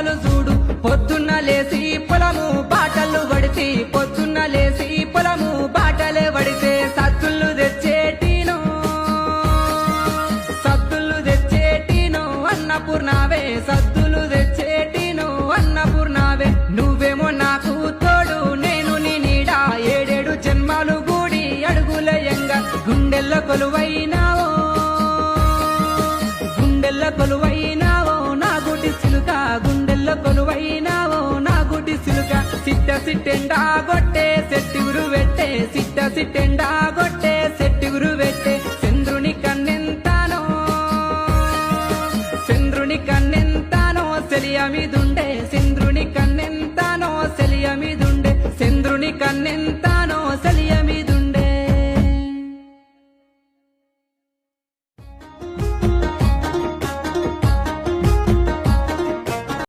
జన్మలు చూడు పొద్దున్న లేసి పొలము బాటలు పడితే పొద్దున్న లేసి పొలము బాటలే పడితే సద్దులు తెచ్చేటినో అన్నపూర్ణావే సద్దులు తెచ్చేటినో అన్నపూర్ణావే నువ్వేమో నాకు తోడు నేను నీ నీడ ఏడేడు జన్మలు గూడి అడుగులయంగా గుండెల్ల కొలువైనావో నా గుడి సిలుక గుండెల్ల కొలువైనావో నా గుడి సిలుక సిట్టెండా గొట్టే సెట్టిగురు పెట్టే సిట్టెండా గొట్టే సెట్టిగురు పెట్టే చంద్రుని కన్నెంతానో చెలియ మీదుండే